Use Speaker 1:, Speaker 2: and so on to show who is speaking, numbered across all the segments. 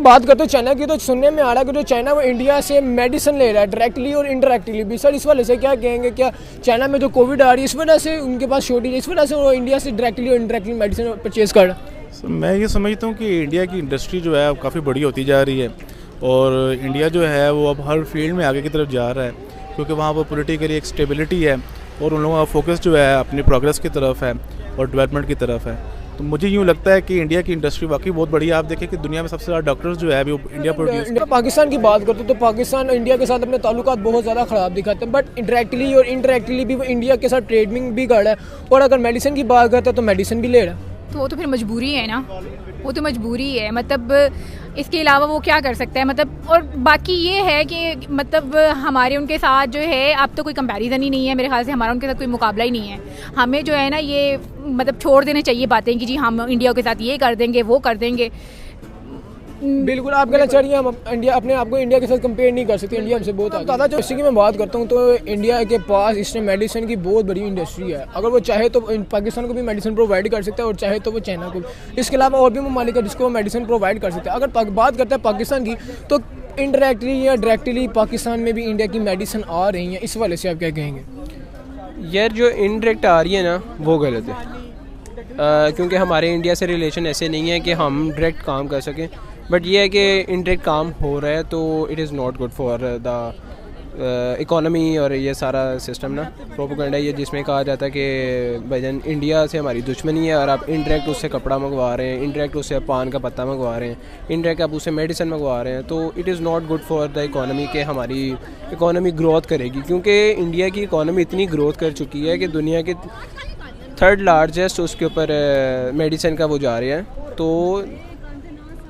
Speaker 1: बात करते हैं चाइना की, तो सुनने में आ रहा है कि जो चाइना वो इंडिया से मेडिसिन ले रहा है डायरेक्टली और इनडायरेक्टली भी। सर इस वाले से क्या कहेंगे, क्या चाइना में जो कोविड आ रही है इस वजह से उनके पास शॉर्टेज है, इस वजह से वो इंडिया से डायरेक्टली और इनडायरेक्टली मेडिसिन परचेज कर रहा है?
Speaker 2: मैं ये समझता हूँ कि इंडिया की इंडस्ट्री जो है काफ़ी बड़ी होती जा रही है और इंडिया जो है वो अब हर फील्ड में आगे की तरफ जा रहा है, क्योंकि वहाँ पर पॉलिटिकली एक स्टेबिलिटी है और उन लोगों का फोकस जो है अपनी प्रोग्रेस की तरफ है और डेवलपमेंट की तरफ है। तो मुझे यूँ लगता है कि इंडिया की इंडस्ट्री वाकई बहुत बड़ी है। आप देखें कि दुनिया में सबसे ज़्यादा डॉक्टर्स जो है वो इंडिया प्रोड्यूस।
Speaker 1: पाकिस्तान की बात करते हैं तो पाकिस्तान इंडिया के साथ अपने ताल्लुकात बहुत ज़्यादा ख़राब दिखाते हैं, बट डायरेक्टली और इनडायरेक्टली भी वो इंडिया के साथ ट्रेडिंग भी कर रहा है। और अगर मेडिसिन की बात करते हैं तो मेडिसिन भी ले रहा है,
Speaker 3: तो वो तो फिर मजबूरी है ना, वो तो मजबूरी है। मतलब इसके अलावा वो क्या कर सकता है, मतलब। और बाकी ये है कि मतलब हमारे उनके साथ जो है अब तो कोई कंपैरिजन ही नहीं है मेरे ख्याल से, हमारा उनके साथ कोई मुकाबला ही नहीं है। हमें जो है ना ये मतलब छोड़ देने चाहिए बातें कि जी हम इंडिया के साथ ये कर देंगे वो कर देंगे।
Speaker 1: बिल्कुल आप कहना चाह रही हैं हम इंडिया अपने आप को इंडिया के साथ कंपेयर नहीं कर सकते, इंडिया हमसे बहुत ज़्यादा। जो इसी की मैं बात करता हूँ तो इंडिया के पास इसमें मेडिसिन की बहुत बड़ी इंडस्ट्री है। अगर वो चाहे तो पाकिस्तान को भी मेडिसिन प्रोवाइड कर सकता है और चाहे तो वो चाइना को भी। इसके अलावा और भी ममालिक है जिसको वो मेडिसिन प्रोवाइड कर सकते हैं। अगर बात करते हैं पाकिस्तान की तो इनडायरेक्टली या डायरेक्टली पाकिस्तान में भी इंडिया की मेडिसिन आ रही है, इस वाले से आप क्या कहेंगे?
Speaker 4: यार जो इनडायरेक्ट आ रही है ना वो गलत है, क्योंकि हमारे इंडिया से रिलेशन ऐसे नहीं है कि हम डायरेक्ट काम कर सकें। बट ये है कि इनडायरेक्ट काम हो रहा है तो it is not good for the economy. और ये सारा सिस्टम ना प्रोपेगेंडा ये जिसमें कहा जाता है कि भाईजान इंडिया से हमारी दुश्मनी है और आप इनडायरेक्ट उससे कपड़ा मंगवा रहे हैं, इनडायरेक्ट उससे पान का पत्ता मंगवा रहे हैं, इनडायरेक्ट आप उससे मेडिसिन मंगवा रहे हैं, तो it is not good for the economy के हमारी इकोनॉमी ग्रोथ करेगी। क्योंकि इंडिया की इकोनॉमी इतनी ग्रोथ कर चुकी है कि दुनिया के 3rd लार्जेस्ट उसके ऊपर मेडिसिन का वो जा रहे हैं। तो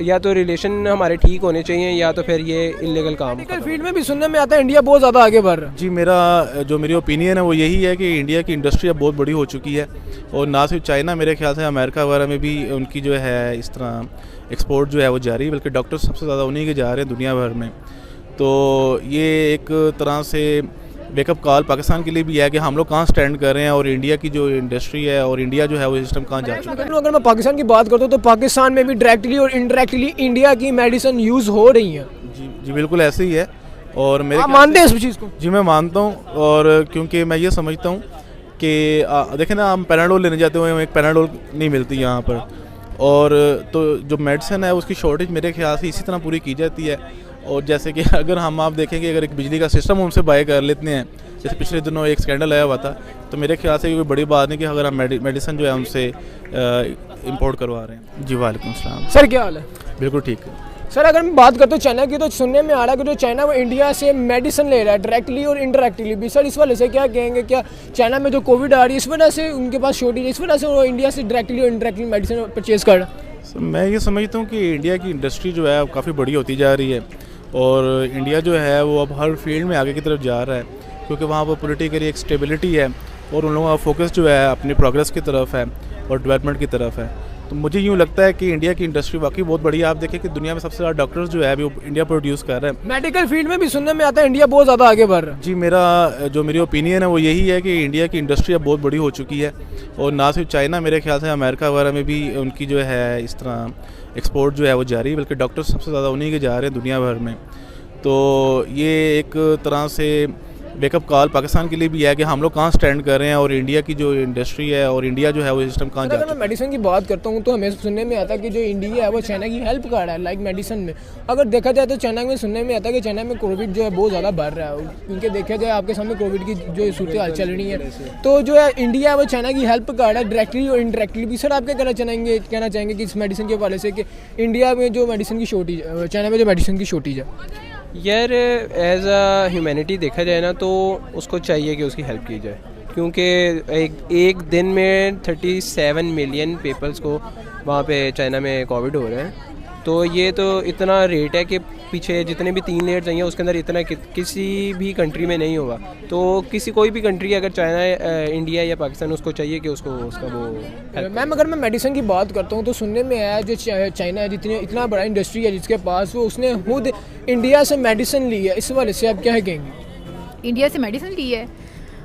Speaker 4: या तो रिलेशन हमारे ठीक होने चाहिए या तो फिर ये इलीगल काम।
Speaker 1: फील्ड में भी सुनने में आता है इंडिया बहुत ज़्यादा आगे बढ़ रहा है।
Speaker 2: जी मेरी ओपिनियन है वो यही है कि इंडिया की इंडस्ट्री अब बहुत बड़ी हो चुकी है और ना सिर्फ चाइना, मेरे ख्याल से अमेरिका वगैरह में भी उनकी जो है इस तरह एक्सपोर्ट जो है वो जारी है, बल्कि डॉक्टर सबसे ज़्यादा उन्हीं के जा रहे हैं दुनिया भर में। तो ये एक तरह से वेकअप कॉल पाकिस्तान के लिए भी है कि हम लोग कहाँ स्टैंड कर रहे हैं और इंडिया की जो इंडस्ट्री है और इंडिया जो है वो सिस्टम कहाँ जा चुका है।
Speaker 1: अगर मैं पाकिस्तान की बात करता हूँ तो पाकिस्तान में भी डायरेक्टली और इनडायरेक्टली इंडिया की मेडिसिन यूज़ हो रही है।
Speaker 2: जी बिल्कुल ऐसे ही है और मेरे
Speaker 1: मानते हैं इस चीज़ को?
Speaker 2: जी मैं मानता हूँ, और क्योंकि मैं ये समझता हूँ कि देखें ना, हम पैराडोल लेने जाते हुए एक पैराडोल नहीं मिलती यहाँ पर, और तो जो मेडिसिन है उसकी शॉर्टेज मेरे ख्याल से इसी तरह पूरी की जाती है। और जैसे कि अगर आप देखेंगे अगर एक बिजली का सिस्टम हमसे बाय कर लेते हैं, जैसे पिछले दिनों एक स्कैंडल आया हुआ था, तो मेरे ख्याल से कोई बड़ी बात नहीं कि अगर हम मेडिसिन जो है हमसे इंपोर्ट करवा रहे हैं। जी वालेकुम अस्सलाम।
Speaker 1: सर क्या हाल है?
Speaker 2: बिल्कुल ठीक है
Speaker 1: सर। अगर मैं बात करते हैं चाइना की तो सुनने में आ रहा है कि जो चाइना वो इंडिया से मेडिसिन ले रहा है डायरेक्टली और इनडायरेक्टली भी। सर इस वाले से क्या कहेंगे, क्या चाइना में जो कोविड आ रही है इस वजह से उनके पास शॉर्टेज है, इस वजह से वो इंडिया से डायरेक्टली और इनडायरेक्टली मेडिसिन परचेज कर रहा है?
Speaker 2: मैं ये समझता हूँ कि इंडिया की इंडस्ट्री जो है काफ़ी बड़ी होती जा रही है और इंडिया जो है वो अब हर फील्ड में आगे की तरफ जा रहा है, क्योंकि वहाँ पर पॉलिटिकली एक स्टेबिलिटी है और उन लोगों का फोकस जो है अपनी प्रोग्रेस की तरफ है और डेवलपमेंट की तरफ है। तो मुझे यूँ लगता है कि इंडिया की इंडस्ट्री वाकई बहुत बड़ी है। आप देखें कि दुनिया में सबसे ज़्यादा डॉक्टर्स जो है वो इंडिया प्रोड्यूस कर रहे हैं।
Speaker 1: मेडिकल फील्ड में भी सुनने में आता है इंडिया बहुत ज़्यादा आगे बढ़ रहा है।
Speaker 2: जी मेरी ओपिनियन है वो यही है कि इंडिया की इंडस्ट्री अब बहुत बड़ी हो चुकी है और ना सिर्फ चाइना, मेरे ख्याल से अमेरिका वगैरह में भी उनकी जो है इस तरह एक्सपोर्ट जो है वो जारी है, बल्कि डॉक्टर सबसे ज़्यादा उन्हीं के जा रहे हैं दुनिया भर में। तो ये एक तरह से वेकअप कॉल पाकिस्तान के लिए भी है कि हम लोग कहाँ स्टैंड कर रहे हैं और इंडिया की जो इंडस्ट्री है और इंडिया जो है वो सिस्टम कहाँ जा चुका है।
Speaker 1: अगर मैं मेडिसिन की बात करता हूँ तो हमें सुनने में आता है कि जो इंडिया है वो चाइना की हेल्प कर रहा है लाइक मेडिसिन में। अगर देखा जाए तो चाइना में सुनने में आता है कि चाइना में कोविड जो है बहुत ज़्यादा बढ़ रहा है, क्योंकि देखा जाए आपके सामने कोविड की जो सूरत हाल चल रही है, तो जो है इंडिया है वो चाइना की हेल्प कर रहा है डायरेक्टली और इनडायरेक्टली भी। सर आप क्या कहना चाहेंगे कि इस मेडिसिन के हवाले से कि इंडिया में जो मेडिसिन की शॉर्टेज, चाइना में जो मेडिसिन की शॉर्टेज है?
Speaker 4: यार एज अ ह्यूमैनिटी देखा जाए ना तो उसको चाहिए कि उसकी हेल्प की जाए, क्योंकि एक दिन में 37 मिलियन पीपल्स को वहाँ पे चाइना में कोविड हो रहे हैं। तो ये तो इतना रेट है कि पीछे जितने भी 3 लेयर्स हैं उसके अंदर इतना किसी भी कंट्री में नहीं होगा। तो कोई भी कंट्री अगर चाइना, इंडिया या पाकिस्तान, उसको चाहिए कि उसको उसका वो।
Speaker 1: मैम अगर मैं मेडिसिन की बात करता हूँ तो सुनने में आया जो चाइना है इतना बड़ा इंडस्ट्री है जिसके पास, वो उसने खुद इंडिया से मेडिसिन ली है। इस वाले से आप क्या कहेंगे?
Speaker 3: इंडिया से मेडिसिन ली है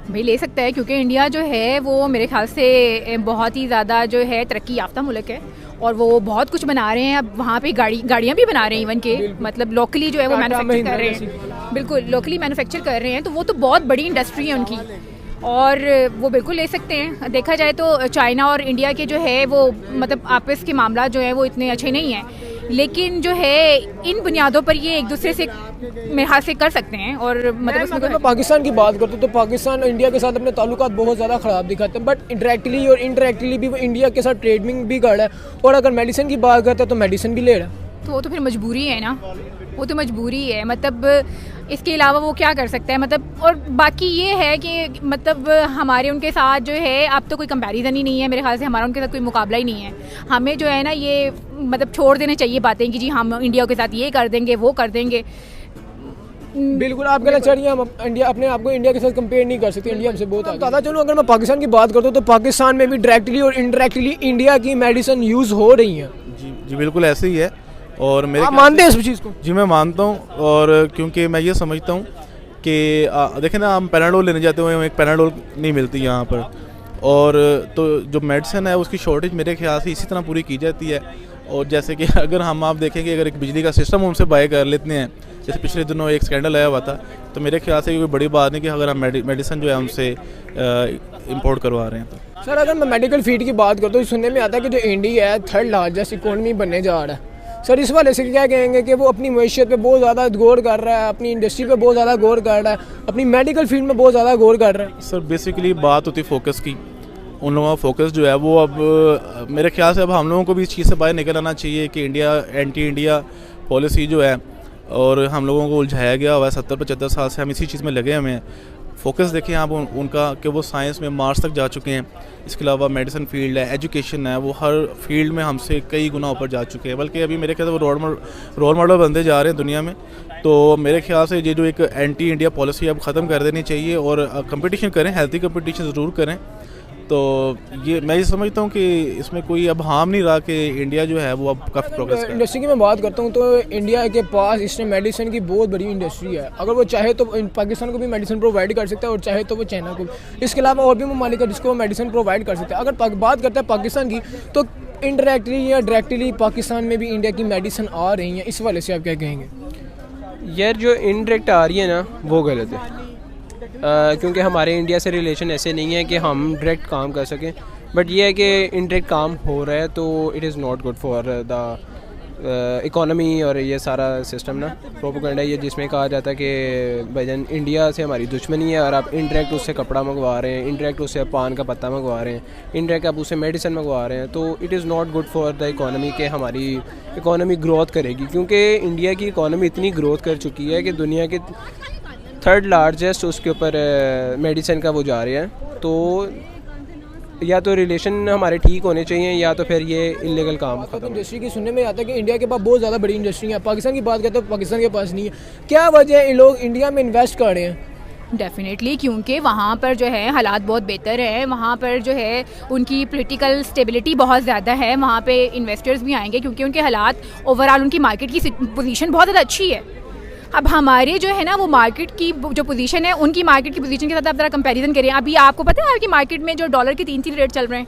Speaker 3: भाई, ले सकता है, क्योंकि इंडिया जो है वो मेरे ख्याल से बहुत ही ज़्यादा जो है तरक्की याफ्ता मुल्क है और वो बहुत कुछ बना रहे हैं। अब वहाँ पे गाड़ियाँ भी बना रहे हैं इवन के, मतलब लोकली जो है वो मैन्युफैक्चर कर रहे हैं, बिल्कुल लोकली मैन्युफैक्चर कर रहे हैं। तो वो तो बहुत बड़ी इंडस्ट्री है उनकी, और वो बिल्कुल ले सकते हैं। देखा जाए तो चाइना और इंडिया के जो है वो मतलब आपस के मामला जो है वो इतने अच्छे नहीं हैं, लेकिन जो है इन बुनियादों पर ये एक दूसरे से मेरे हाथ से कर सकते हैं। और मतलब
Speaker 1: अगर मैं पाकिस्तान की बात करता हूँ तो पाकिस्तान इंडिया के साथ अपने ताल्लुकात बहुत ज़्यादा ख़राब दिखाते हैं, बट डायरेक्टली और इनडायरेक्टली भी वो इंडिया के साथ ट्रेडिंग भी कर रहा है। और अगर मेडिसिन की बात करते हैं तो मेडिसिन भी ले रहा है।
Speaker 3: तो वो तो फिर मजबूरी है ना, वो तो मजबूरी है। मतलब इसके अलावा वो क्या कर सकता है, मतलब और बाकी ये है कि मतलब हमारे उनके साथ जो है अब तो कोई कंपैरिजन ही नहीं है मेरे ख्याल से, हमारा उनके साथ कोई मुकाबला ही नहीं है। हमें जो है ना ये मतलब छोड़ देने चाहिए बातें कि जी हम इंडिया के साथ ये कर देंगे वो कर देंगे।
Speaker 1: बिल्कुल आप कहना चाह रही हैं हम इंडिया अपने आप को इंडिया के साथ कंपेयर नहीं कर सकते, इंडिया हमसे बहुत आगे। दादा चलो अगर मैं पाकिस्तान की बात करता हूँ तो पाकिस्तान में भी डायरेक्टली और इनडायरेक्टली इंडिया की मेडिसिन यूज़ हो रही हैं।
Speaker 2: जी बिल्कुल ऐसे ही है। और मेरे
Speaker 1: आप मानते हैं इस चीज़ को?
Speaker 2: जी मैं मानता हूँ, और क्योंकि मैं ये समझता हूँ कि देखें ना, हम पैराडोल लेने जाते हुए एक पैराडोल नहीं मिलती यहाँ पर, और तो जो मेडिसिन है उसकी शॉर्टेज मेरे ख्याल से इसी तरह पूरी की जाती है। और जैसे कि अगर हम आप देखेंगे अगर एक बिजली का सिस्टम उनसे बाय कर लेते हैं, जैसे पिछले दिनों एक स्कैंडल आया हुआ था, तो मेरे ख्याल से कोई बड़ी बात नहीं कि अगर हम मेडिसिन जो है हमसे इंपोर्ट करवा रहे हैं। तो
Speaker 1: सर अगर मैं मेडिकल फील्ड की बात करता हूँ, सुनने में आता है कि जो इंडिया है 3rd लार्जेस्ट इकोनॉमी बनने जा रहा है। सर इस वाले से क्या कहेंगे कि वो अपनी मैशियत पे बहुत ज़्यादा गौर कर रहा है, अपनी इंडस्ट्री पे बहुत ज़्यादा गौर कर रहा है, अपनी मेडिकल फील्ड में बहुत ज़्यादा गौर कर रहा है।
Speaker 2: सर बेसिकली बात होती है फोकस की। उन लोगों का फोकस जो है वो अब मेरे ख्याल से अब हम लोगों को भी इस चीज़ से बाहर निकल आना चाहिए कि इंडिया एंटी इंडिया पॉलिसी जो है और हम लोगों को उलझाया गया हुआ है 70-75 साल से, हम इसी चीज़ में लगे हुए हैं। फोकस देखें आप उनका कि वो साइंस में मार्स तक जा चुके हैं। इसके अलावा मेडिसिन फील्ड है, एजुकेशन है, वो हर फील्ड में हमसे कई गुना ऊपर जा चुके हैं। बल्कि अभी मेरे ख्याल से वो रोल मॉडल बनते जा रहे हैं दुनिया में। तो मेरे ख्याल से ये जो एक एंटी इंडिया पॉलिसी अब ख़त्म कर देनी चाहिए और कंपटीशन करें, हेल्थी कंपटीशन ज़रूर करें। तो ये मैं ये समझता हूँ कि इसमें कोई अब हार्म नहीं रहा कि इंडिया जो है वो अब काफ़ी प्रोग्रेस कर रहा है।
Speaker 1: इंडस्ट्री की मैं बात करता हूँ तो इंडिया के पास इसमें मेडिसिन की बहुत बड़ी इंडस्ट्री है। अगर वो चाहे तो पाकिस्तान को भी मेडिसिन प्रोवाइड कर सकता है और चाहे तो वो चाइना को भी। इसके अलावा और भी ममालिक है जिसको वो मेडिसिन प्रोवाइड कर सकते हैं। अगर बात करते हैं पाकिस्तान की तो इनडायरेक्टली या डायरेक्टली पाकिस्तान में भी इंडिया की मेडिसिन आ रही हैं। इस वाले से आप क्या कहेंगे?
Speaker 4: यार जो इनडायरेक्ट आ रही है ना वो गलत है, क्योंकि हमारे इंडिया से रिलेशन ऐसे नहीं है कि हम डायरेक्ट काम कर सकें। बट ये है कि इनडायरेक्ट काम हो रहा है तो it is not good for the economy. और ये सारा सिस्टम ना प्रोपेगेंडा ये जिसमें कहा जाता है कि भाईजान इंडिया से हमारी दुश्मनी है और आप इनडायरेक्ट उससे कपड़ा मंगवा रहे हैं, इनडायरेक्ट उससे पान का पत्ता मंगवा रहे हैं, इनडायरेक्ट आप उससे मेडिसिन मंगवा रहे हैं, तो it is not good for the economy कि हमारी इकोनॉमी ग्रोथ करेगी। क्योंकि इंडिया की इकोनॉमी इतनी ग्रोथ कर चुकी है कि दुनिया के 3rd लार्जेस्ट उसके ऊपर मेडिसिन का वो जा रहे हैं। तो या तो रिलेशन हमारे ठीक होने चाहिए या तो फिर ये इलीगल काम खत्म।
Speaker 1: इंडस्ट्री की सुनने में आता है कि इंडिया के पास बहुत ज़्यादा बड़ी इंडस्ट्री है। पाकिस्तान की बात करते हैं पाकिस्तान के पास नहीं है। क्या वजह है इन लोग इंडिया में इन्वेस्ट कर रहे हैं?
Speaker 3: डेफिनेटली क्योंकि वहाँ पर जो है हालात बहुत बेहतर हैं, वहाँ पर जो है उनकी पॉलिटिकल स्टेबिलिटी बहुत ज़्यादा है, वहाँ पे इन्वेस्टर्स भी आएंगे क्योंकि उनके हालात ओवरऑल उनकी मार्केट की पोजीशन बहुत ज़्यादा अच्छी है। अब हमारे जो है ना वो मार्केट की जो पोजीशन है उनकी मार्केट की पोजीशन के साथ आप ज़रा कंपैरिजन करें। अभी आपको पता है आपकी मार्केट में जो डॉलर के 3 रेट चल रहे हैं,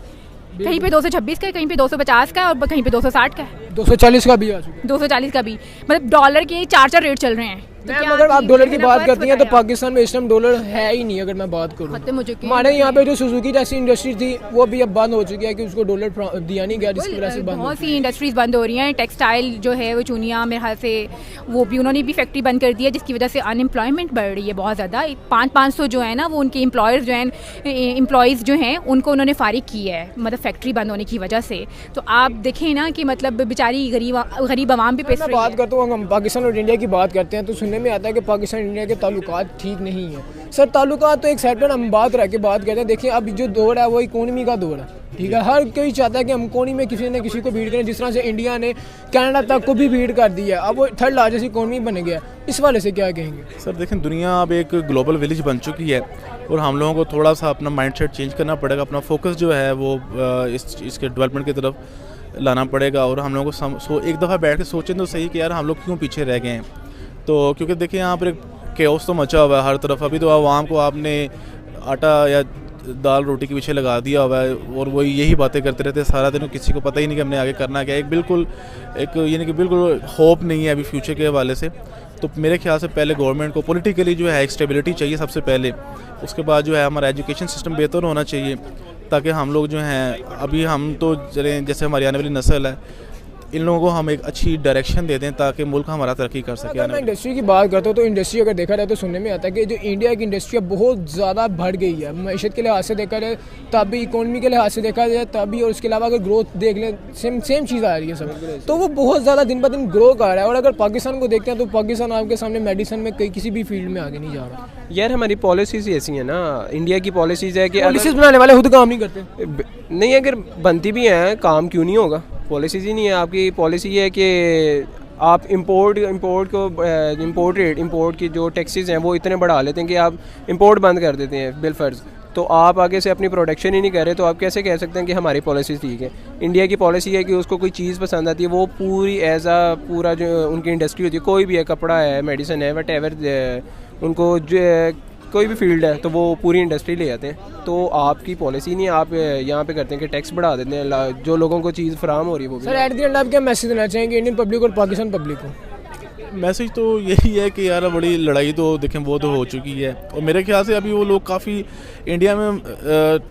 Speaker 3: कहीं पे 226 का है, कहीं पे 250 का है और कहीं पे 260 का है,
Speaker 1: 240 का भी आ चुका है,
Speaker 3: 240 का भी। मतलब डॉलर के 4 रेट चल रहे हैं। तो
Speaker 1: मैम अगर आप डॉलर की बात करती हैं तो पाकिस्तान में इस टाइम डॉलर है ही नहीं। अगर मैं बात करूँ
Speaker 3: मुझे
Speaker 1: हमारे यहाँ पे जो सुजुकी जैसी इंडस्ट्री थी वो भी अब बंद हो चुकी है कि उसको डॉलर दिया नहीं गया, जिसकी वजह से
Speaker 3: बहुत सी इंडस्ट्रीज बंद हो रही हैं। टेक्सटाइल जो है वो चूनिया मेरे ख्याल से वो भी उन्होंने भी फैक्ट्री बंद कर दी है, जिसकी वजह से अनएम्प्लॉयमेंट बढ़ रही है बहुत ज़्यादा। 500 जो है ना वो उनके एम्प्लॉयर्स जो हैं एम्प्लॉयज़ जो हैं उनको उन्होंने फारिग की है, मतलब फैक्ट्री बंद होने की वजह से। तो आप देखें ना कि मतलब बेचारी गरीब आवाम भी पेश।
Speaker 1: मैं बात करता हूँ हम पाकिस्तान और इंडिया की बात करते हैं तो सुनने में आता है कि पाकिस्तान इंडिया के ताल्लुकात ठीक नहीं है। सर ताल्लुकात तो एक साइड पर हम बात रह के बात करते हैं। देखिए अब जो दौर है वो इकोनॉमी का दौर है, ठीक है। हर कोई चाहता है कि हम इकोनॉमी में किसी न किसी को बीट करें। जिस तरह से इंडिया ने कनाडा तक को भी बीट कर दिया, अब वो 3rd लार्जेस्ट इकोनॉमी बन गया। इस वाले से क्या कहेंगे?
Speaker 2: सर देखें दुनिया अब एक ग्लोबल विलेज बन चुकी है और हम लोगों को थोड़ा सा अपना माइंडसेट चेंज करना पड़ेगा, अपना फोकस जो है वो इसके डेवलपमेंट की तरफ लाना पड़ेगा। और हम लोगों को एक दफ़ा बैठ के सोचें तो सही कि यार हम लोग क्यों पीछे रह गए हैं। तो क्योंकि देखिए यहाँ पर एक केओस तो मचा हुआ है हर तरफ। अभी तो आवाम को आपने आटा या दाल रोटी के पीछे लगा दिया हुआ है और वही यही बातें करते रहते हैं सारा दिन, किसी को पता ही नहीं कि हमने आगे करना क्या है। एक यानी कि बिल्कुल होप नहीं है अभी फ्यूचर के हवाले से। तो मेरे ख्याल से पहले गवर्नमेंट को पॉलिटिकली जो है एक स्टेबिलिटी चाहिए सबसे पहले, उसके बाद जो है हमारा एजुकेशन सिस्टम बेहतर होना चाहिए, ताकि हम लोग जो हैं अभी हम तो चलें जैसे हमारी आने वाली नस्ल है, इन लोगों को हम एक अच्छी डायरेक्शन दे दें ताकि मुल्क हमारा तरक्की कर सके।
Speaker 1: अगर मैं इंडस्ट्री की बात करता हूँ तो इंडस्ट्री अगर देखा जाए तो सुनने में आता है कि जो इंडिया की इंडस्ट्री है बहुत ज़्यादा बढ़ गई है। मैशत के लिहाज से देखा जाए तब भी, इकोनॉमी के लिहाज से देखा जाए तब भी, और उसके अलावा अगर ग्रोथ देख लें सेम चीज़ आ रही है सब, तो वो बहुत ज़्यादा दिन ब दिन ग्रो कर रहा है। और अगर पाकिस्तान को देखते हैं तो पाकिस्तान आपके सामने मेडिसिन में किसी भी फील्ड में आगे नहीं जा रहा।
Speaker 4: यार हमारी पॉलिसीज़ ऐसी हैं ना, इंडिया की पॉलिसीज़ है कि
Speaker 1: पॉलिसीज बनाने वाले खुद काम नहीं करते।
Speaker 4: नहीं, अगर बनती भी हैं काम क्यों नहीं होगा? पॉलिसीज़ ही नहीं है। आपकी पॉलिसी ये है कि आप इंपोर्ट की जो टैक्सेस हैं वो इतने बढ़ा लेते हैं कि आप इंपोर्ट बंद कर देते हैं बिल फर्ज। तो आप आगे से अपनी प्रोडक्शन ही नहीं कर रहे, तो आप कैसे कह सकते हैं कि हमारी पॉलिसी ठीक है? इंडिया की पॉलिसी है कि उसको कोई चीज़ पसंद आती है वो पूरी पूरा जो उनकी इंडस्ट्री होती है, कोई भी है, कपड़ा है, मेडिसिन है, वट एवर, उनको जो कोई भी फील्ड है तो वो पूरी इंडस्ट्री ले जाते हैं। तो आपकी पॉलिसी नहीं है, आप यहाँ पे करते हैं कि टैक्स बढ़ा देते हैं, जो लोगों को चीज़ फराहम हो रही है वो भी।
Speaker 1: सर एट द एंड आप क्या मैसेज देना चाहेंगे इंडियन पब्लिक और पाकिस्तान पब्लिक को?
Speaker 2: मैसेज तो यही है कि यार बड़ी लड़ाई तो देखें वो तो हो चुकी है, और मेरे ख्याल से अभी वो लोग काफ़ी इंडिया में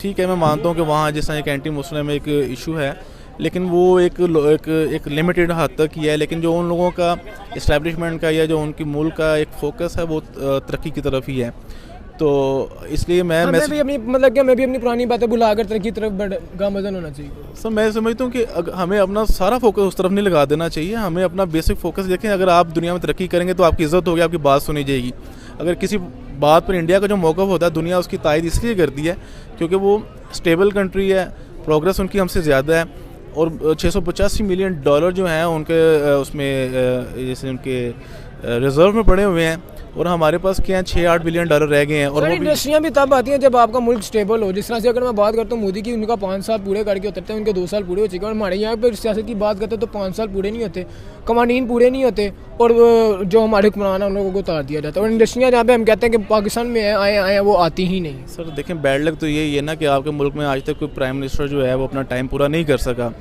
Speaker 2: ठीक है, मैं मानता हूँ कि वहाँ जिस तरह एक एंटी मुस्लिम एक इशू है, लेकिन वो एक लिमिटेड हद तक ही है। लेकिन जो उन लोगों का इस्टेब्लिशमेंट का या जो उनकी मुल्क का एक फोकस है वो तरक्की की तरफ ही है। तो इसलिए मैं
Speaker 1: भी अपनी मैं भी अपनी पुरानी बातें भुलाकर तरक्की की तरफ गामज़न होना चाहिए।
Speaker 2: सर मैं समझता हूँ कि हमें अपना सारा फोकस उस तरफ नहीं लगा देना चाहिए, हमें अपना बेसिक फोकस देखें। अगर आप दुनिया में तरक्की करेंगे तो आपकी इज़्ज़त होगी, आपकी बात सुनी जाएगी। अगर किसी बात पर इंडिया का जो मौक़िफ़ होता है दुनिया उसकी तायद इसलिए करती है क्योंकि वो स्टेबल कंट्री है, प्रोग्रेस उनकी हमसे ज़्यादा है, और 685 मिलियन डॉलर जो हैं उनके उसमें जैसे उनके रिज़र्व में पड़े हुए हैं, और हमारे पास क्या 6-8 बिलियन डॉलर रह गए हैं। और वो
Speaker 1: इंडस्ट्रियाँ भी तब आती हैं जब आपका मुल्क स्टेबल हो। जिस तरह से अगर मैं बात करता हूँ मोदी की, उनका 5 साल पूरे करके उतरते हैं, उनके 2 साल पूरे हो चुके हैं। और हमारे यहाँ पर सियासत की बात करते हैं तो 5 साल पूरे नहीं होते, कवानीन पूरे नहीं होते, और जो हमारे हुक्मरान हैं उन लोगों को उतार दिया जाता है। और इंडस्ट्रियाँ जहाँ पे हम कहते हैं कि पाकिस्तान में आए वो आती ही नहीं।
Speaker 2: सर देखें बैड लक तो यही है ना कि आपके मुल्क में आज तक कोई प्राइम मिनिस्टर जो है वो अपना टाइम पूरा नहीं कर सका।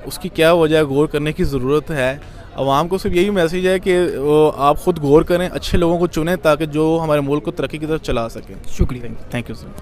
Speaker 2: उसकी क्या वजह है, गौर करने की ज़रूरत है। आवाम को सिर्फ यही मैसेज है कि आप ख़ुद गौर करें, अच्छे लोगों को चुनें ताकि जो हमारे मुल्क को तरक्की की तरफ चला सकें।
Speaker 1: शुक्रिया,
Speaker 2: थैंक यू सर।